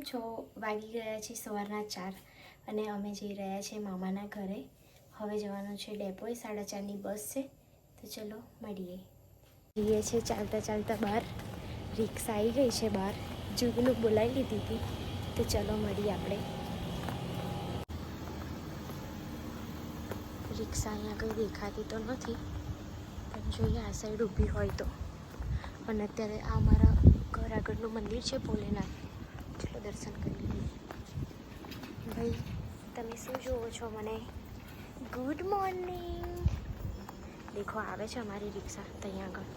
છો? વાગી ગયા છે સવારના 4 અને અમે જઈ રહ્યા છીએ મામાના ઘરે. હવે જવાનું છે ડેપોએ, 4:30ની બસ છે. તો ચલો મળીએ. જઈએ છીએ ચાલતા ચાલતા બહાર. રિક્ષા આવી ગઈ છે બહાર, જુગનું બોલાવી લીધી હતી. તો ચલો મળીએ આપણે. રિક્ષા અહીંયા કંઈ દેખાતી તો નથી, પણ જોઈએ આ સાઈડ ઊભી હોય તો. અને અત્યારે આ અમારા ઘર આગળનું મંદિર છે ભોલેનાથ, ચલો દર્શન કરી લઈએ. ભાઈ તમે શું જુઓ છો મને? Good morning. દેખો આવે છે અમારી રિક્ષા ત્યાં આગળ.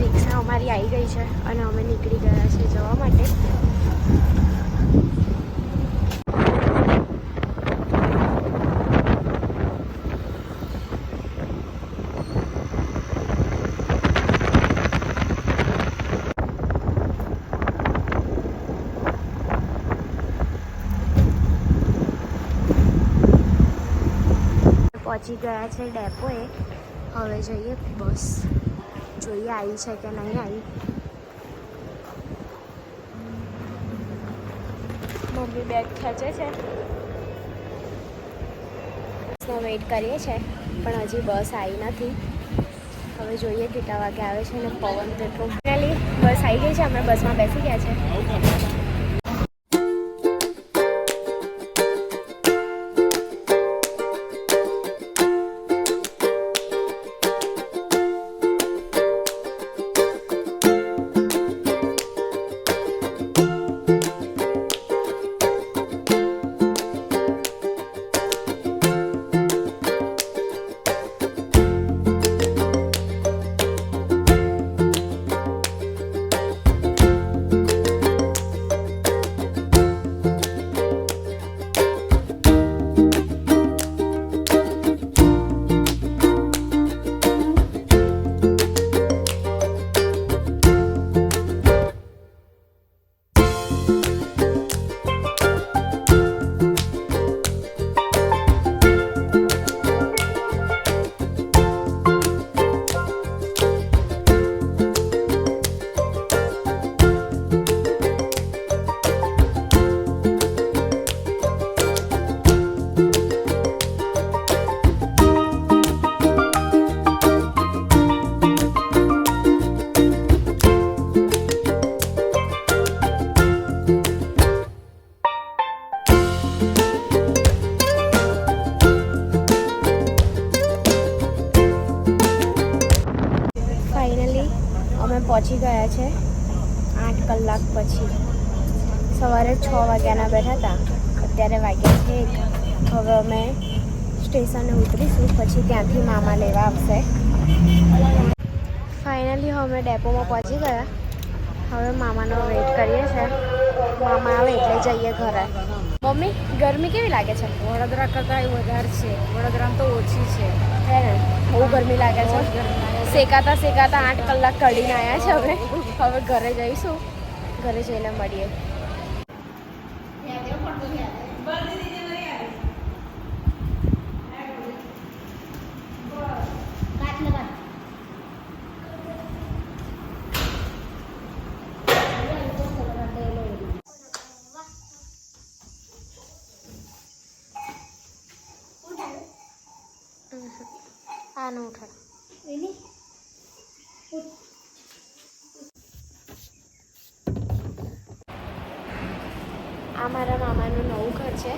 રિક્ષા અમારી આવી ગઈ છે અને અમે નીકળી ગયા છે જવા માટે. પહોંચી ગયા છે ડેપોએ. હવે જઈએ બસ, જોઈએ આવી છે કે નહીં આવી. મમ્મી બેગ ખેંચે છે, બસનો વેઇટ કરીએ છે પણ હજી બસ આવી નથી. હવે જોઈએ કેટલા વાગે આવે છે અને પવન તો એટલું. ફાઇનલી બસ આવી ગઈ છે, અમે બસમાં બેસી ગયા છે. પહોંચી ગયા છે 8 કલાક પછી. સવારે 6 વાગ્યાના બેઠા હતા, અત્યારે વાગ્યા છે 1. હવે અમે સ્ટેશને ઉતરીશું, પછી ત્યાંથી મામા લેવા આવશે. ફાઇનલી અમે ડેપોમાં પહોંચી ગયા. હવે મામાનો વેઇટ કરીએ છીએ. મામા આવે એટલે જઈએ ઘરે. મમ્મી ગરમી કેવી લાગે છે? વડોદરા કરતાં વધારે છે. વડોદરામાં તો ઓછી છે. હે ને, બહુ ગરમી લાગે છે. શેકાતા 8 કલાક કાઢીને આવ્યા છે. હવે ઘરે જઈશું, ઘરે જઈને મળીએ. આનું ઉઠાડ. આ મારા મામાનું નવું ઘર છે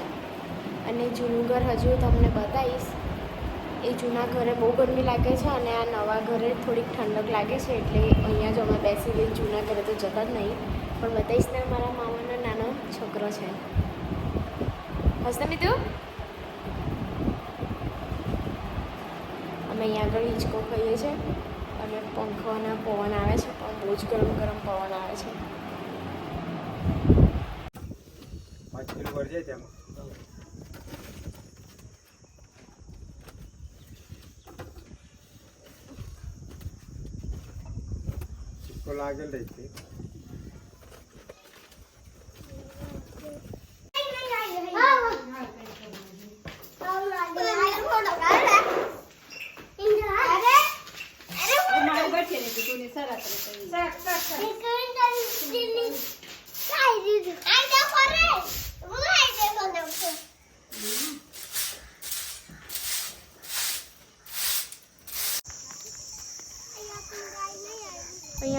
અને જૂનું ઘર હજુ તમને બતાવીશ. એ જૂના ઘરે બહુ ગરમી લાગે છે અને આ નવા ઘરે થોડીક ઠંડક લાગે છે, એટલે અહીંયા જ અમે બેસી લઈએ. જૂના ઘરે તો જતા જ નહીં, પણ બતાવીશ ને. મારા મામાનો નાનો છોકરો છે. હસને મીધું. અમે અહીંયા આગળ હિંચકો ખાઈએ છીએ અને પંખો અને પવન આવે છે, પણ બહુ જ ગરમ ગરમ પવન આવે છે. लागेल रहते सर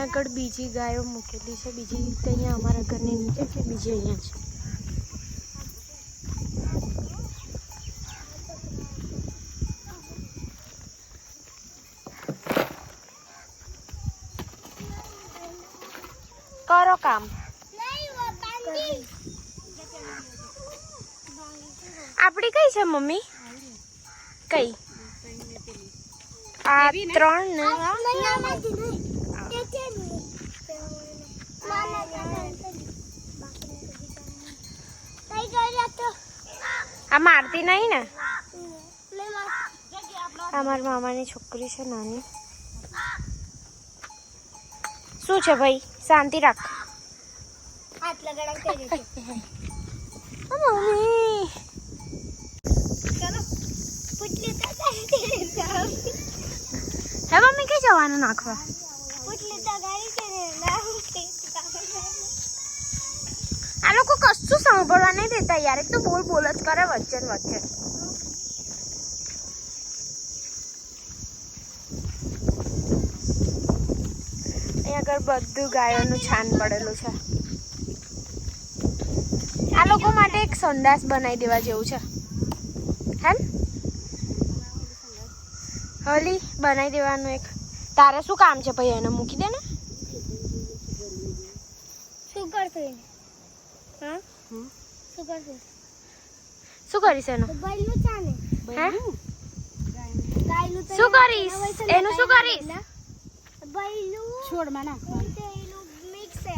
અહીંયા આગળ બીજી ગાયો મૂકેલી છે, બીજી તો અહીંયા અમારા ઘરની નીચે છે, બીજી અહીંયા છે. કરો કામ. આપડી કઈ છે મમ્મી? કઈ? આ 3 ને આ મારતી નહીં ને? આ મારા મામાની છોકરી છે નાની. શું છે ભાઈ? શાંતિ રાખ. મમ્મી હે મમ્મી કઈ જવાનું નાખવા? આ લોકો કશું સાંભળવા નહીં દેતા યાર. એક તો બોલ બોલ જ કરે વચ્ચે ને વચ્ચે. અહીંયા આગળ બધું ગાયોનું છાન પડેલું છે. આ લોકો માટે એક સંડાસ બનાવી દેવા જેવું છે હે ને? હોલી બનાવી દેવાનું એક. તારે શું કામ છે ભાઈ? એને મૂકી દે ને. શું કરશું? હા શું કરશું? શું કરીશ એનું? બૈલું ચાલે. હે ગાયલું તો શું કરીશ એનું? શું કરીશ? બૈલું છોડમાં ના એનું મિક્સ છે.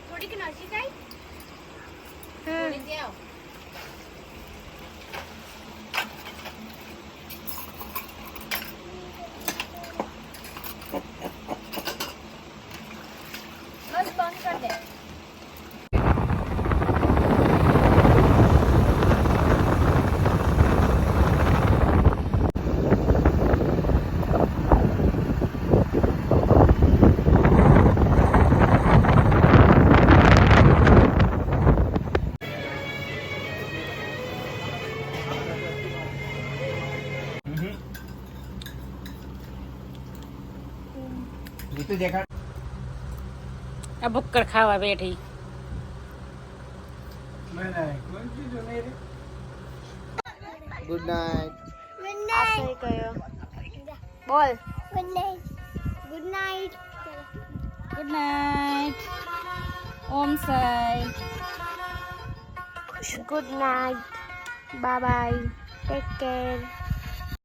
થોડીક નજીક આવી. બસ બંધ કર દે. ऋतु देखा આ ભુક્કડ ખાવા બેઠી. Good night. આ સહી કયો? બોલ. Good night. Good night. Good night. Om Sai. Good night. Bye bye. Take care.